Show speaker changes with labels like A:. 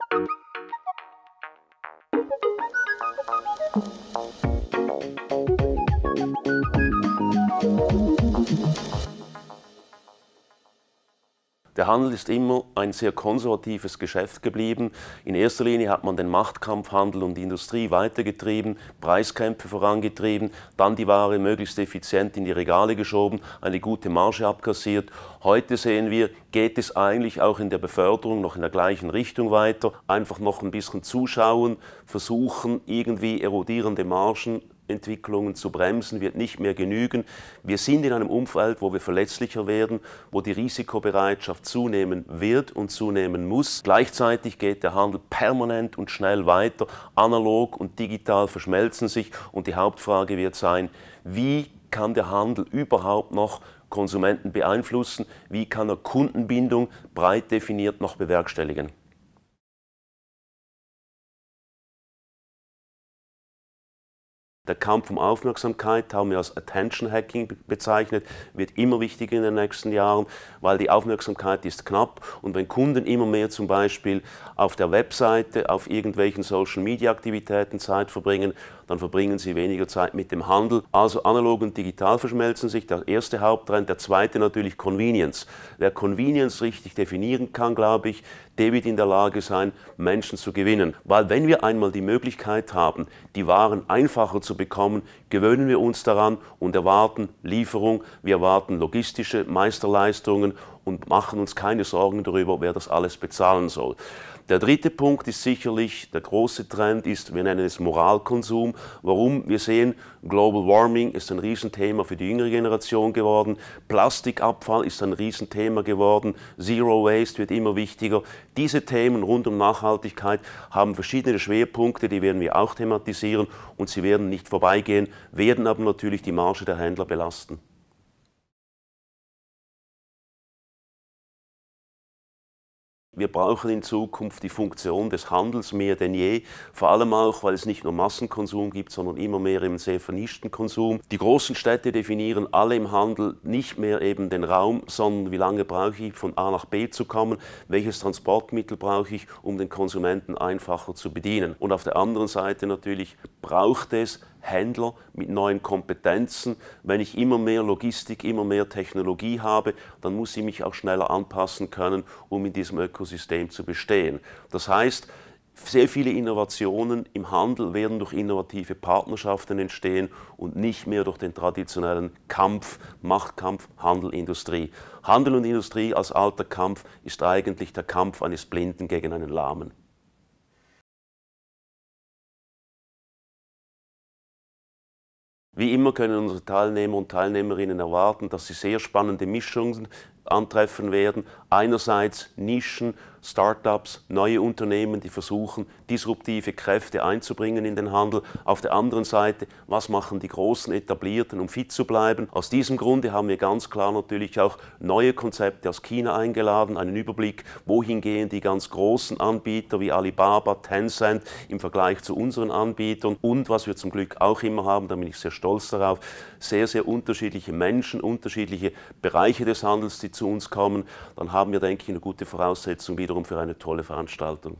A: Der Handel ist immer ein sehr konservatives Geschäft geblieben. In erster Linie hat man den Machtkampf Handel und Industrie weitergetrieben, Preiskämpfe vorangetrieben, dann die Ware möglichst effizient in die Regale geschoben, eine gute Marge abkassiert. Heute sehen wir, geht es eigentlich auch in der Beförderung noch in der gleichen Richtung weiter. Einfach noch ein bisschen zuschauen, versuchen irgendwie erodierende Margenentwicklungen zu bremsen, wird nicht mehr genügen. Wir sind in einem Umfeld, wo wir verletzlicher werden, wo die Risikobereitschaft zunehmen wird und zunehmen muss. Gleichzeitig geht der Handel permanent und schnell weiter. Analog und digital verschmelzen sich und die Hauptfrage wird sein, wie kann der Handel überhaupt noch Konsumenten beeinflussen? Wie kann er Kundenbindung breit definiert noch bewerkstelligen? Der Kampf um Aufmerksamkeit, haben wir als Attention Hacking bezeichnet, wird immer wichtiger in den nächsten Jahren, weil die Aufmerksamkeit ist knapp und wenn Kunden immer mehr zum Beispiel auf der Webseite, auf irgendwelchen Social Media Aktivitäten Zeit verbringen, dann verbringen sie weniger Zeit mit dem Handel. Also analog und digital verschmelzen sich, der erste Haupttrend. Der zweite natürlich Convenience. Wer Convenience richtig definieren kann, glaube ich, der wird in der Lage sein, Menschen zu gewinnen. Weil wenn wir einmal die Möglichkeit haben, die Waren einfacher zu bekommen, gewöhnen wir uns daran und erwarten Lieferung, wir erwarten logistische Meisterleistungen und machen uns keine Sorgen darüber, wer das alles bezahlen soll. Der dritte Punkt ist sicherlich, der große Trend ist, wir nennen es Moralkonsum. Warum? Wir sehen, Global Warming ist ein Riesenthema für die jüngere Generation geworden, Plastikabfall ist ein Riesenthema geworden, Zero Waste wird immer wichtiger. Diese Themen rund um Nachhaltigkeit haben verschiedene Schwerpunkte, die werden wir auch thematisieren und sie werden nicht vorbeigehen, werden aber natürlich die Marge der Händler belasten. Wir brauchen in Zukunft die Funktion des Handels mehr denn je, vor allem auch, weil es nicht nur Massenkonsum gibt, sondern immer mehr eben sehr vernischten Konsum. Die großen Städte definieren alle im Handel nicht mehr eben den Raum, sondern wie lange brauche ich von A nach B zu kommen, welches Transportmittel brauche ich, um den Konsumenten einfacher zu bedienen. Und auf der anderen Seite natürlich braucht es Händler mit neuen Kompetenzen. Wenn ich immer mehr Logistik, immer mehr Technologie habe, dann muss ich mich auch schneller anpassen können, um in diesem Ökosystem zu bestehen. Das heißt, sehr viele Innovationen im Handel werden durch innovative Partnerschaften entstehen und nicht mehr durch den traditionellen Kampf, Machtkampf, Handel, Industrie. Handel und Industrie als alter Kampf ist eigentlich der Kampf eines Blinden gegen einen Lahmen. Wie immer können unsere Teilnehmer und Teilnehmerinnen erwarten, dass sie sehr spannende Mischungen antreffen werden. Einerseits Nischen, Startups, neue Unternehmen, die versuchen, disruptive Kräfte einzubringen in den Handel. Auf der anderen Seite, was machen die großen Etablierten, um fit zu bleiben? Aus diesem Grunde haben wir ganz klar natürlich auch neue Konzepte aus China eingeladen, einen Überblick, wohin gehen die ganz großen Anbieter wie Alibaba, Tencent im Vergleich zu unseren Anbietern und was wir zum Glück auch immer haben, da bin ich sehr stolz darauf, sehr, sehr unterschiedliche Menschen, unterschiedliche Bereiche des Handels, die zu uns kommen, dann haben wir, denke ich, eine gute Voraussetzung wiederum für eine tolle Veranstaltung.